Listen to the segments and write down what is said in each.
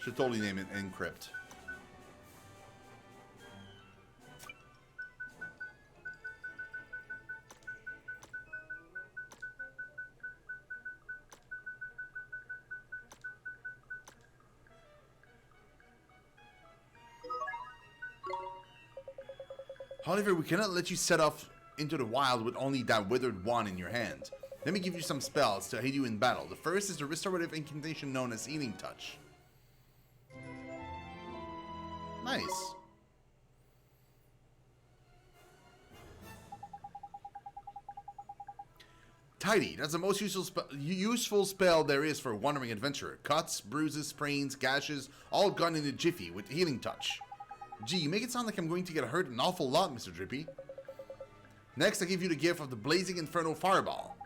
Should totally name it Encrypt. However, we cannot let you set off into the wild with only that withered wand in your hand. Let me give you some spells to aid you in battle. The first is the restorative incantation known as Healing Touch. Nice. Tidy. That's the most useful spell there is for a wandering adventurer. Cuts, bruises, sprains, gashes, all gone in a jiffy with Healing Touch. Gee, you make it sound like I'm going to get hurt an awful lot, Mr. Drippy. Next, I give you the gift of the Blazing Inferno Fireball.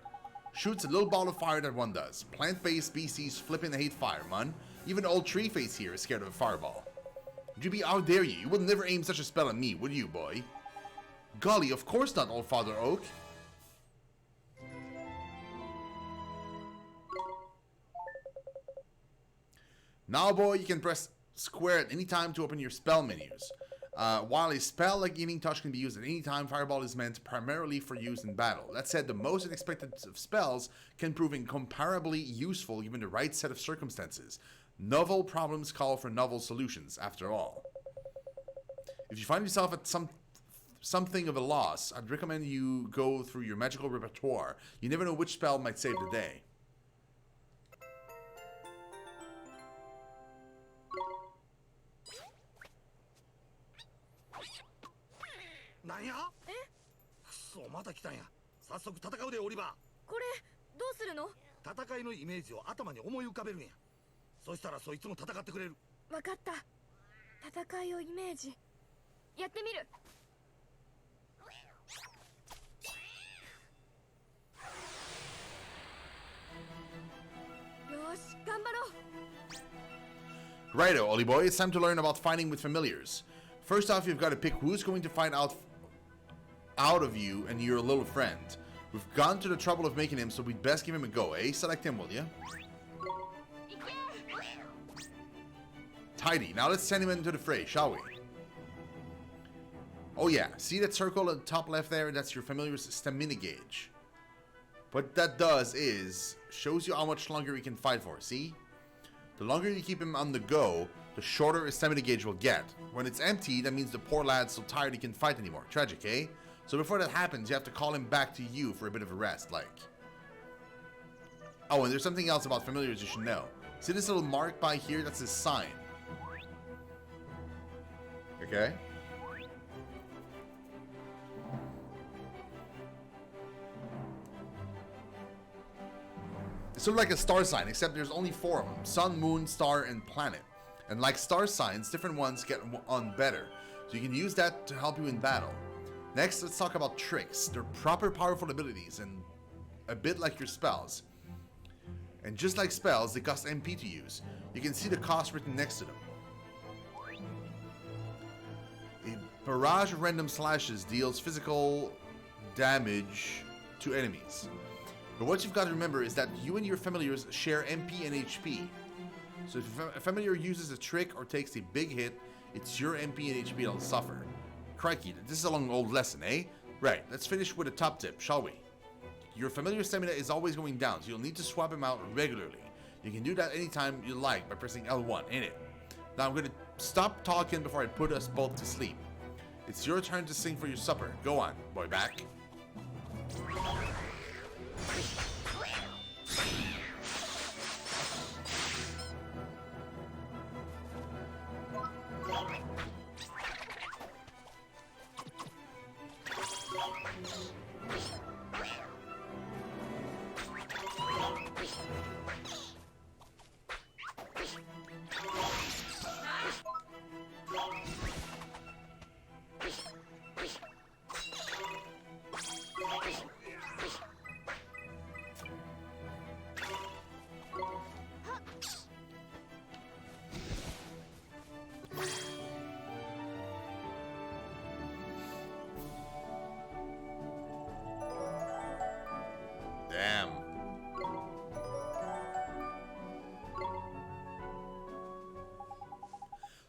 Shoots a little ball of fire that one does. Plant-based species flipping hate fire, man. Even old tree face here is scared of a fireball. Drippy, how dare you? You would never aim such a spell at me, would you, boy? Golly, of course not, old Father Oak. Now, boy, you can press square at any time to open your spell menus. While a spell like Healing Touch can be used at any time, Fireball is meant primarily for use in battle. That said, the most unexpected of spells can prove incomparably useful given the right set of circumstances. Novel problems call for novel solutions, after all. If you find yourself at something of a loss, I'd recommend you go through your magical repertoire. You never know which spell might save the day. Righto, Ollie boy, it's time to learn about fighting with familiars. First off, you've got to pick who's going to fight out of you and your little friend. We've gone to the trouble of making him, so we'd best give him a go, eh? Select him, will ya? Tidy. Now let's send him into the fray, shall we? Oh yeah, see that circle at the top left there? That's your familiar's stamina gauge. What that does is, shows you how much longer he can fight for, see? The longer you keep him on the go, the shorter his stamina gauge will get. When it's empty, that means the poor lad's so tired he can't fight anymore. Tragic, eh? So before that happens, you have to call him back to you for a bit of a rest, like. Oh, and there's something else about familiars you should know. See this little mark by here? That's his sign. Okay? It's sort of like a star sign, except there's only 4 of them. Sun, moon, star, and planet. And like star signs, different ones get on better. So you can use that to help you in battle. Next, let's talk about tricks. They're proper powerful abilities and a bit like your spells. And just like spells, they cost MP to use. You can see the cost written next to them. A barrage of random slashes deals physical damage to enemies. But what you've got to remember is that you and your familiars share MP and HP. So if a familiar uses a trick or takes a big hit, it's your MP and HP that'll suffer. Crikey, this is a long old lesson, eh? Right, let's finish with a top tip, shall we? Your familiar stamina is always going down, so you'll need to swap him out regularly. You can do that anytime you like by pressing L1, innit? Now I'm going to stop talking before I put us both to sleep. It's your turn to sing for your supper. Go on, boy back.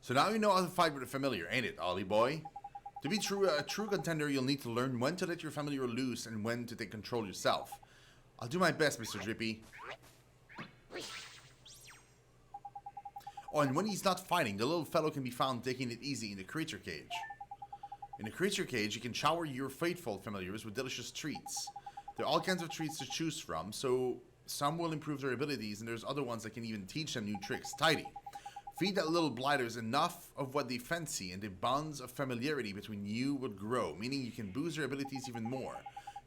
So now you know how to fight with a familiar, ain't it, Ollie boy? To be a true contender, you'll need to learn when to let your familiar loose and when to take control yourself. I'll do my best, Mr. Drippy. Oh, and when he's not fighting, the little fellow can be found taking it easy in the creature cage. In the creature cage, you can shower your faithful familiars with delicious treats. There are all kinds of treats to choose from, so some will improve their abilities, and there's other ones that can even teach them new tricks. Tidy. Feed that little blighters enough of what they fancy, and the bonds of familiarity between you will grow, meaning you can boost their abilities even more.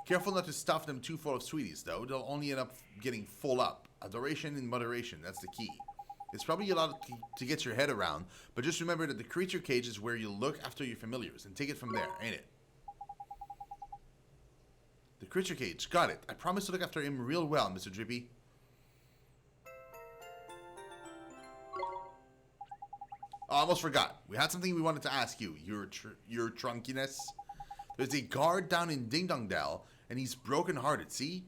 Careful not to stuff them too full of sweeties, though. They'll only end up getting full up. Adoration in moderation, that's the key. It's probably a lot to get your head around, but just remember that the creature cage is where you look after your familiars, and take it from there, ain't it? The creature cage, got it. I promise to look after him real well, Mr. Drippy. Oh, I almost forgot. We had something we wanted to ask you, your trunkiness. There's a guard down in Ding Dong Dell, and he's broken-hearted, see?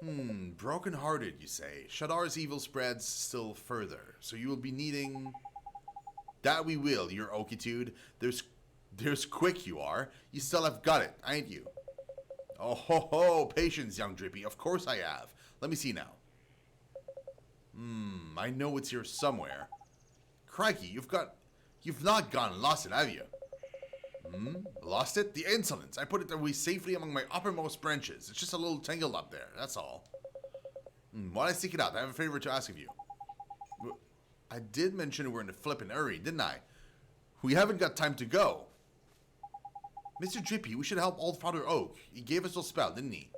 Broken-hearted, you say. Shadar's evil spreads still further, so you will be needing... That we will, your okitude. There's quick you are. You still have got it, ain't you? Oh ho ho, patience, young Drippy. Of course I have. Let me see now. I know it's here somewhere. Crikey, you've not gone and lost it, have you? Lost it? The insolence! I put it away safely among my uppermost branches. It's just a little tangled up there, that's all. While I seek it out, I have a favor to ask of you. I did mention we're in a flippin' hurry, didn't I? We haven't got time to go. Mr. Drippy, we should help old Father Oak. He gave us a spell, didn't he?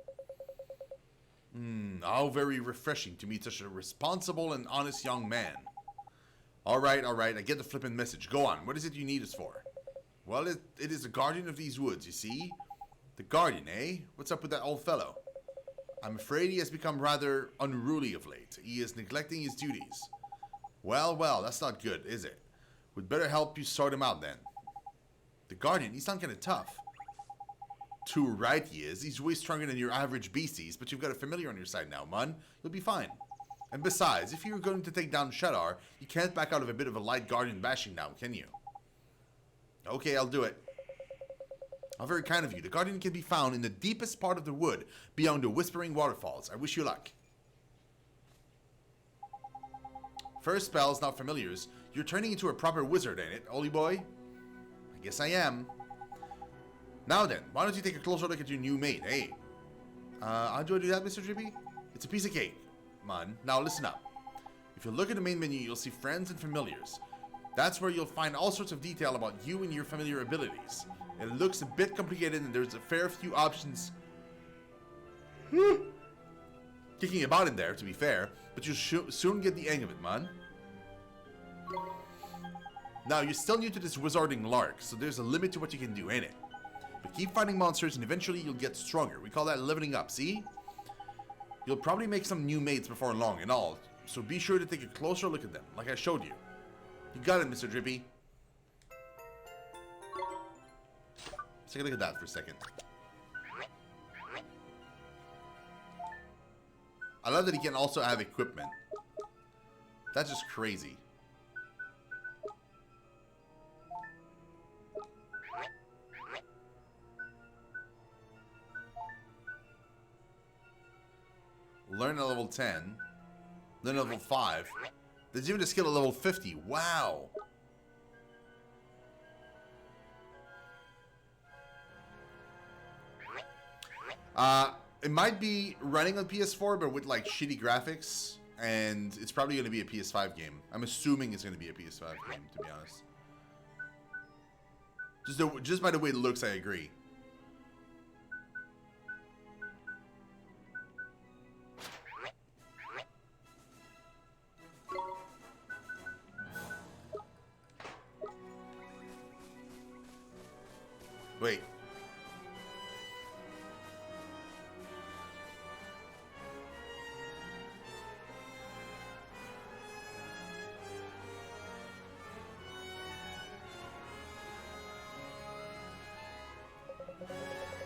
How very refreshing to meet such a responsible and honest young man. Alright, I get the flippin' message. Go on, what is it you need us for? Well, it is the guardian of these woods, you see? The guardian, eh? What's up with that old fellow? I'm afraid he has become rather unruly of late. He is neglecting his duties. Well, that's not good, is it? We'd better help you sort him out then. The guardian, he's not kinda tough. Too right he is. He's way stronger than your average beasties, but you've got a familiar on your side now, man. You'll be fine. And besides, if you're going to take down Shadar, you can't back out of a bit of a light guardian bashing now, can you? Okay, I'll do it. How very kind of you. The guardian can be found in the deepest part of the wood, beyond the whispering waterfalls. I wish you luck. First spells, not familiars. You're turning into a proper wizard, ain't it, Ollie boy? I guess I am. Now then, why don't you take a closer look at your new mate, eh? How do I do that, Mr. Drippy? It's a piece of cake, man. Now listen up. If you look at the main menu, you'll see friends and familiars. That's where you'll find all sorts of detail about you and your familiar abilities. It looks a bit complicated and there's a fair few options kicking about in there, to be fair, but you'll soon get the hang of it, man. Now, you're still new to this wizarding lark, so there's a limit to what you can do, ain't it? But keep fighting monsters and eventually you'll get stronger. We call that leveling up, see? You'll probably make some new mates before long and all, so be sure to take a closer look at them, like I showed you. You got it, Mr. Drippy. Let's take a look at that for a second. I love that he can also have equipment. That's just crazy. Learn at level 10. Learn at level 5. There's even a skill at level 50. Wow. It might be running on PS4, but with like shitty graphics, and it's probably going to be a PS5 game. I'm assuming it's going to be a PS5 game, to be honest. Just by the way it looks, I agree. Wait.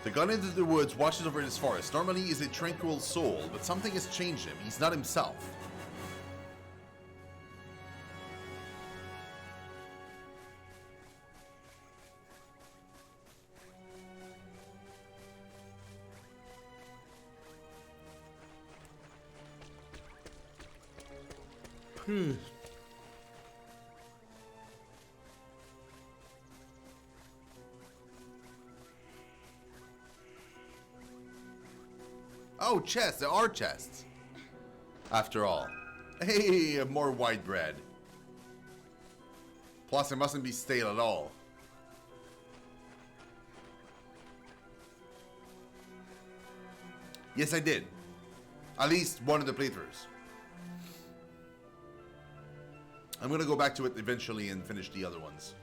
The gun into the woods watches over this forest. Normally he is a tranquil soul, but something has changed him. He's not himself. Oh, chests. There are chests. After all. Hey, more white bread. Plus, it mustn't be stale at all. Yes, I did. At least one of the playthroughs. I'm gonna go back to it eventually and finish the other ones.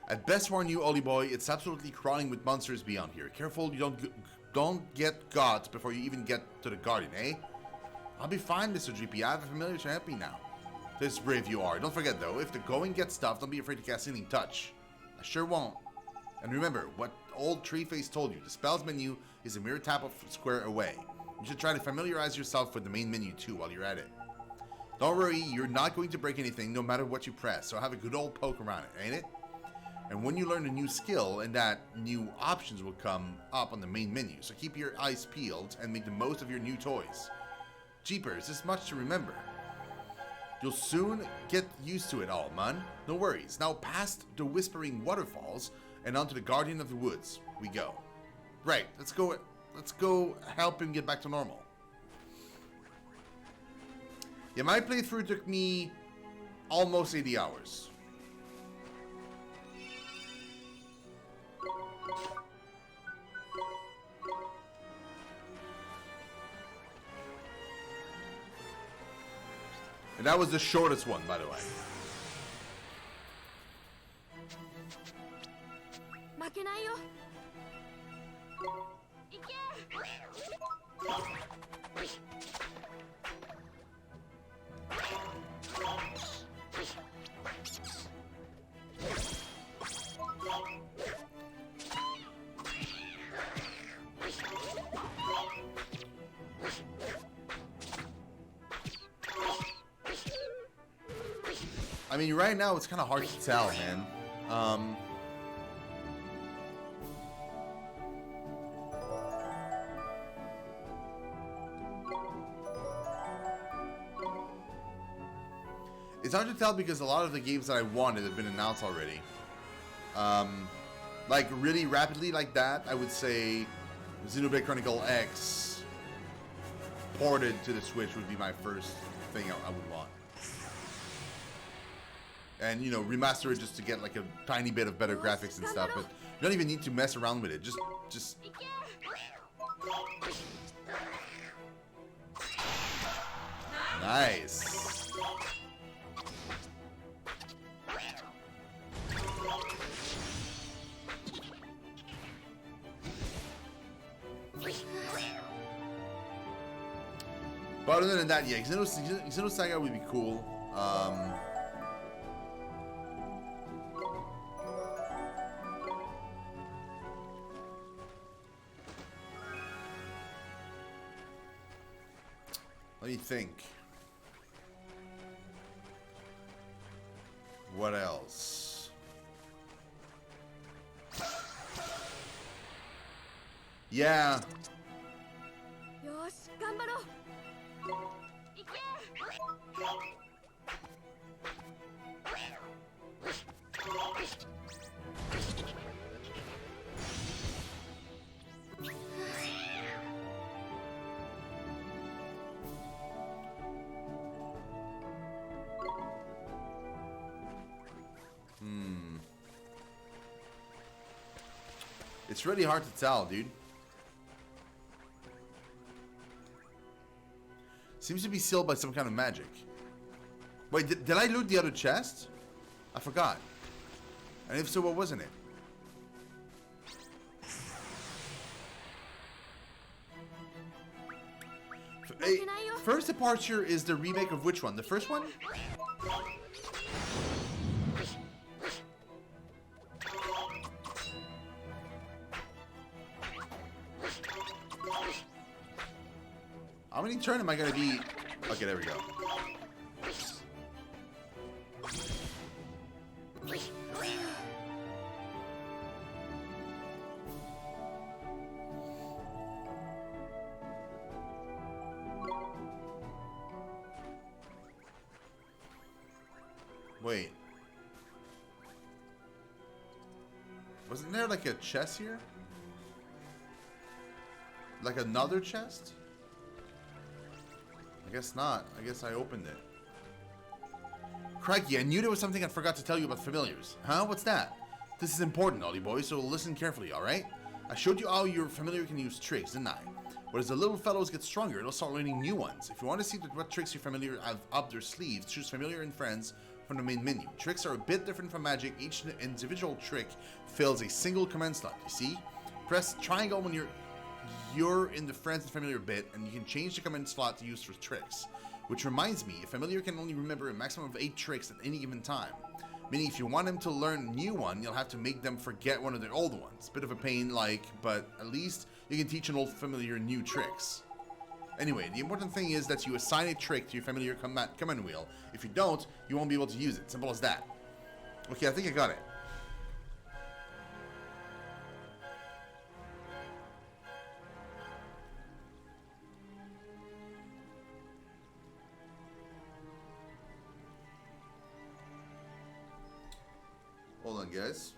At best warn you, Ollie boy, it's absolutely crawling with monsters beyond here. Careful you don't get got before you even get to the garden, eh? I'll be fine, Mr. GP. I have a familiar to help me now. This brave you are. Don't forget though, if the going gets tough, don't be afraid to cast Healing Touch. I sure won't. And remember, what old Treeface told you, the spells menu is a mere tap of square away. You should try to familiarize yourself with the main menu too while you're at it. Don't worry, you're not going to break anything no matter what you press, so have a good old poke around it, ain't it? And when you learn a new skill, and that new options will come up on the main menu, so keep your eyes peeled and make the most of your new toys. Jeepers, there's much to remember. You'll soon get used to it all, man. No worries. Now past the Whispering Waterfalls and onto the Guardian of the Woods we go. Right, let's go help him get back to normal. Yeah, my playthrough took me almost 80 hours. And that was the shortest one, by the way. I mean, right now it's kind of hard to tell, man. It's hard to tell because a lot of the games that I wanted have been announced already. Like really rapidly like that, I would say Xenoblade Chronicle X ported to the Switch would be my first thing I would want. And, you know, remaster it just to get like a tiny bit of better graphics and stuff, but you don't even need to mess around with it. Just... Nice. But other than that, yeah, Xenosaga would be cool. Let me think. What else? Yeah. It's really hard to tell, dude. Seems to be sealed by some kind of magic. Wait, did I loot the other chest? I forgot. And if so, what wasn't it? Hey, First Departure is the remake of which one? The first one? How many turns am I gonna be? Okay, there we go. Wait. Wasn't there like a chest here? Like another chest? I guess not. I guess I opened it. Crikey, I knew there was something I forgot to tell you about familiars. Huh? What's that? This is important, Ollie boy, so listen carefully, alright? I showed you how your familiar can use tricks, didn't I? But as the little fellows get stronger, they'll start learning new ones. If you want to see what tricks your familiar have up their sleeves, choose familiar and friends from the main menu. Tricks are a bit different from magic. Each individual trick fills a single command slot, you see? Press triangle when you're in the friends and familiar bit, and you can change the command slot to use for tricks. Which reminds me, a familiar can only remember a maximum of 8 tricks at any given time. Meaning if you want them to learn a new one, you'll have to make them forget one of their old ones. Bit of a pain, like, but at least you can teach an old familiar new tricks. Anyway, the important thing is that you assign a trick to your familiar command wheel. If you don't, you won't be able to use it. Simple as that. Okay, I think I got it. Hold on, guys.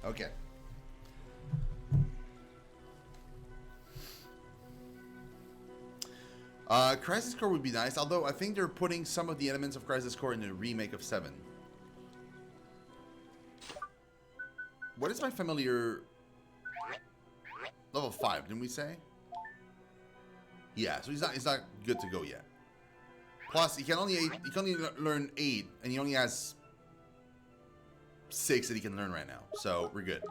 Okay. Crisis Core would be nice, although I think they're putting some of the elements of Crisis Core in the remake of 7. What is my familiar? Level 5, didn't we say? Yeah, so he's not good to go yet. Plus, he can only learn 8, and he only has 6 that he can learn right now, so we're good.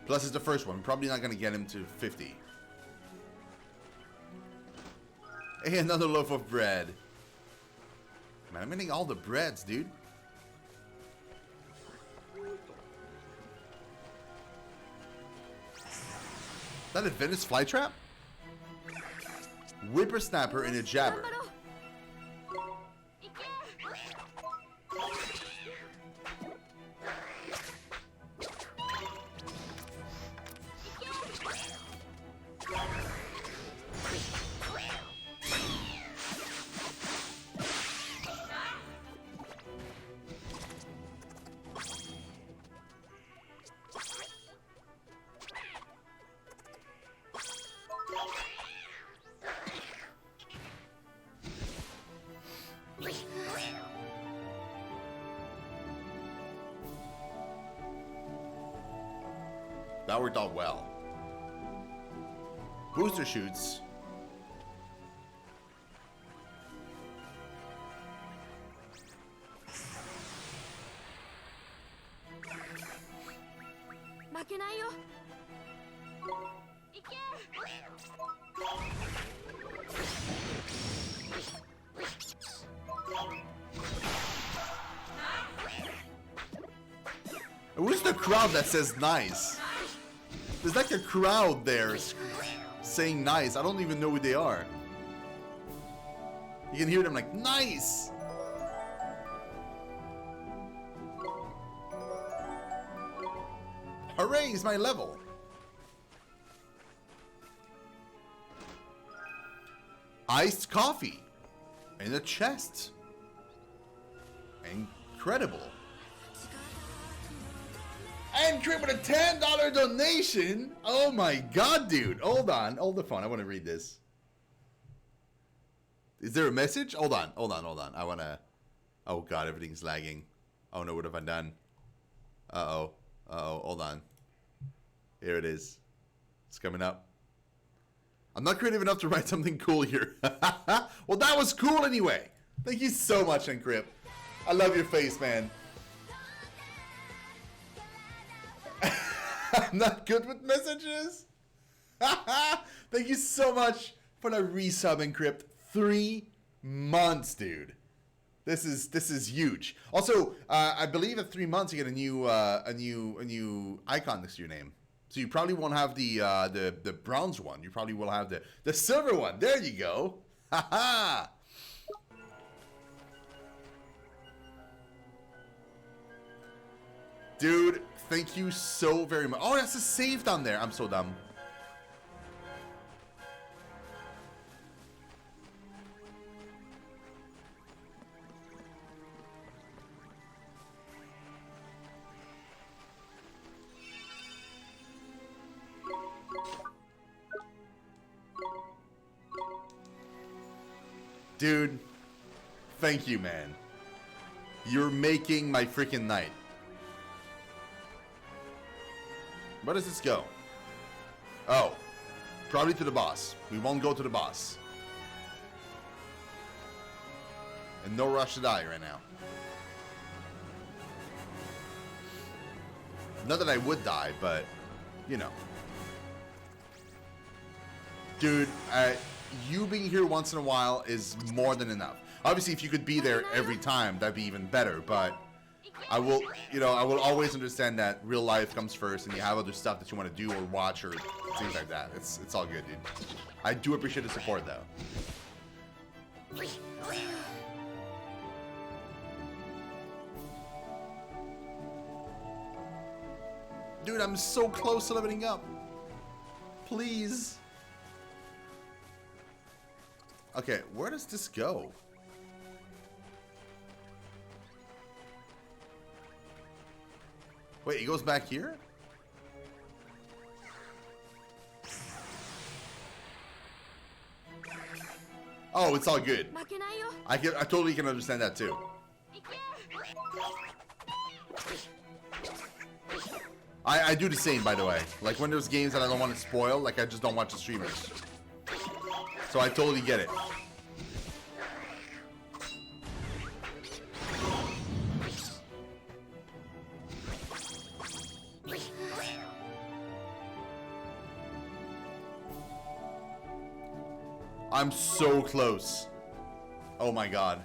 Plus, it's the first one. Probably not gonna get him to 50. Hey, another loaf of bread. Man, I'm getting all the breads, dude. Is that a Venice flytrap? Whippersnapper and a jabber. That worked out well. Booster shoots. Who's the crowd that says nice? There's like a crowd there saying nice. I don't even know who they are. You can hear them like, nice! Hooray, it's my level. Iced coffee in a chest. Incredible. And Crit with a $10 donation. Oh my god, dude. Hold on. Hold the phone. I want to read this. Is there a message? Hold on. Hold on. Hold on. I want to... Oh god, everything's lagging. Oh no, what have I done? Uh-oh. Uh-oh. Hold on. Here it is. It's coming up. I'm not creative enough to write something cool here. Well, that was cool anyway. Thank you so much, Encrypt. I love your face, man. I'm not good with messages. Thank you so much for the resub, Encrypt. 3 months, dude. This is huge. Also, I believe at 3 months you get a new icon next to your name. So you probably won't have the bronze one. You probably will have the silver one. There you go. Haha. Dude, thank you so very much. Oh, that's a save down there. I'm so dumb. Dude, thank you, man. You're making my freaking night. Where does this go? Oh, probably to the boss. We won't go to the boss. And no rush to die right now. Not that I would die, but, you know. Dude, you being here once in a while is more than enough. Obviously, if you could be there every time, that'd be even better, but I will, I will always understand that real life comes first and you have other stuff that you want to do or watch or things like that. It's all good, dude. I do appreciate the support, though. Dude, I'm so close to leveling up. Please. Okay, where does this go? Wait, it goes back here? Oh, it's all good. I totally can understand that too. I do the same, by the way. Like when there's games that I don't want to spoil, like I just don't watch the streamers. So I totally get it. I'm so close. Oh my god.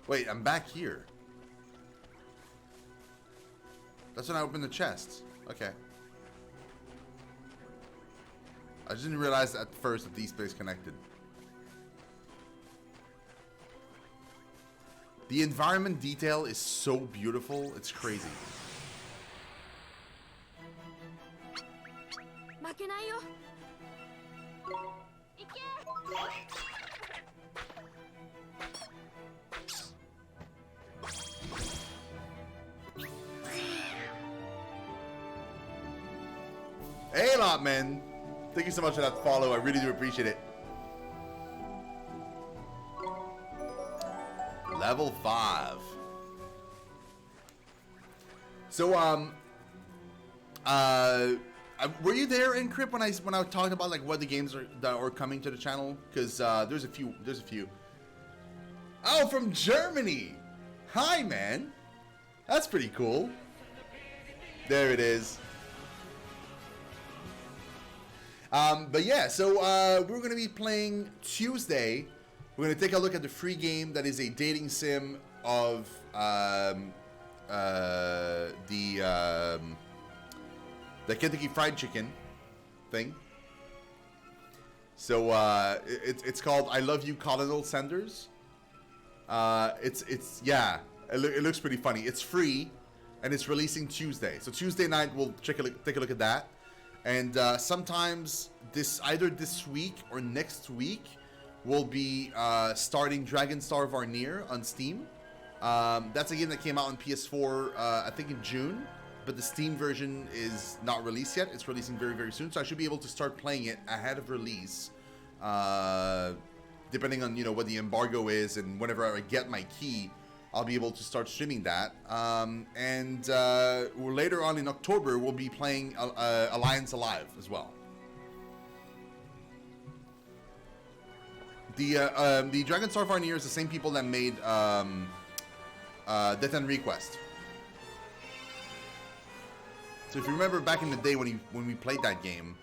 Wait, I'm back here. That's when I opened the chest. Okay. I just didn't realize at first that these places connected. The environment detail is so beautiful, it's crazy. Hey, lot man. Thank you so much for that follow. I really do appreciate it. Level 5. So, were you there, Encrypt, when I talked about like what the games that are coming to the channel? Because there's a few. Oh, from Germany. Hi, man. That's pretty cool. There it is. But yeah, so we're going to be playing Tuesday. We're going to take a look at the free game that is a dating sim of the Kentucky Fried Chicken thing. So it's called I Love You, Colonel Sanders. Yeah, it looks pretty funny. It's free, and it's releasing Tuesday. So Tuesday night we'll take a look at that. And sometimes either this week or next week, we'll be starting Dragon Star Varnir on Steam. That's a game that came out on PS4, I think in June, but the Steam version is not released yet. It's releasing very, very soon, so I should be able to start playing it ahead of release, depending on what the embargo is and whenever I get my key I'll be able to start streaming that. And later on in October, we'll be playing Alliance Alive as well. The Dragon Starfire Near is the same people that made Death and Request. So if you remember back in the day when we played that game,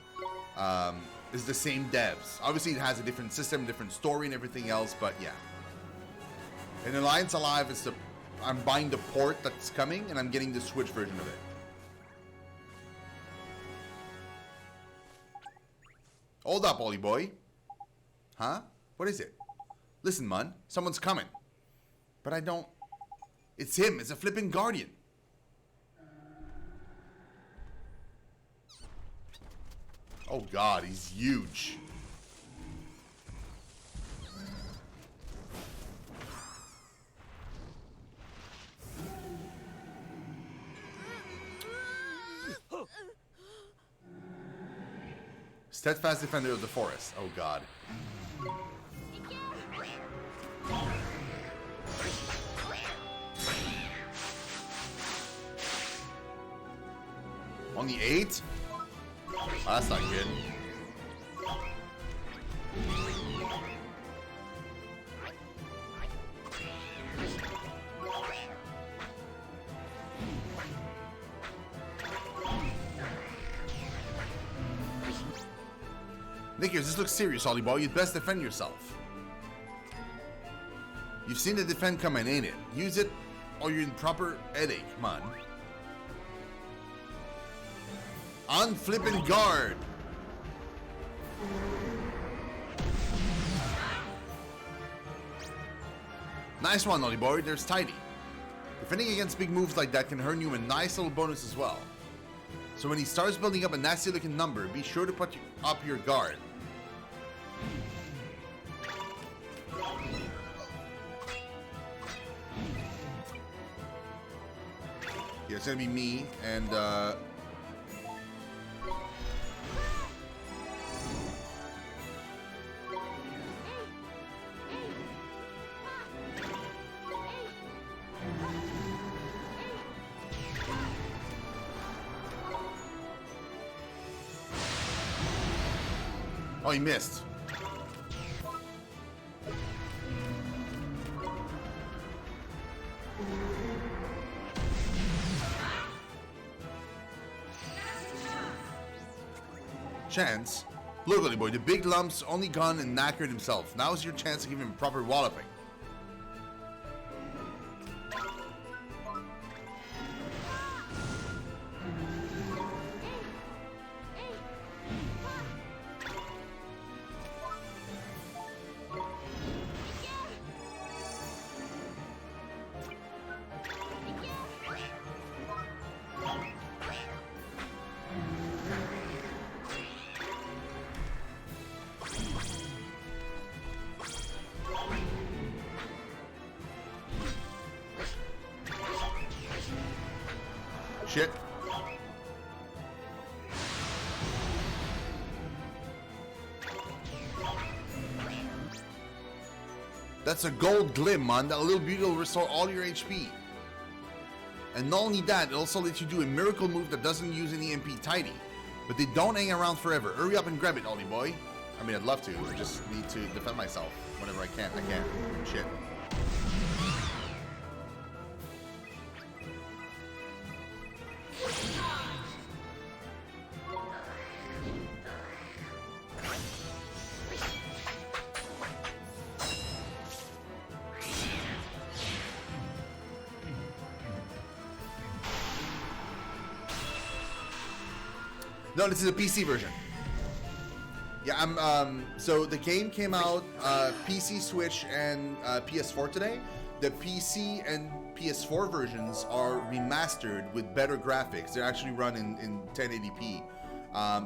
it's the same devs. Obviously, it has a different system, different story, and everything else. But yeah. In Alliance Alive, I'm buying the port that's coming, and I'm getting the Switch version of it. Hold up, Ollie boy. Huh? What is it? Listen, man. Someone's coming. But I don't... It's him. It's a flipping Guardian. Oh, God. He's huge. Steadfast Defender of the Forest. Oh, God. On the 8? Oh, that's not good. Nickers, this looks serious, Ollie Boy. You'd best defend yourself. You've seen the defend coming, ain't it? Use it, or you're in proper headache, man. On flipping guard. Nice one, Ollie Boy. There's Tidy. Defending against big moves like that can earn you a nice little bonus as well. So when he starts building up a nasty looking number, be sure to put up your guard. Yeah, it's gonna be me and oh, he missed. Chance. Look, Ollie Boy, the big lump's only gone and knackered himself. Now is your chance to give him proper walloping. Shit. That's a gold glim, man. That little beauty will restore all your HP. And not only that, it also lets you do a miracle move that doesn't use any MP Tidy. But they don't hang around forever. Hurry up and grab it, Ollie boy. I mean, I'd love to. I just need to defend myself whenever I can. I can. Shit. No, this is a PC version. Yeah, so the game came out PC, Switch, and PS4 today. The PC and PS4 versions are remastered with better graphics. They're actually run in 1080p.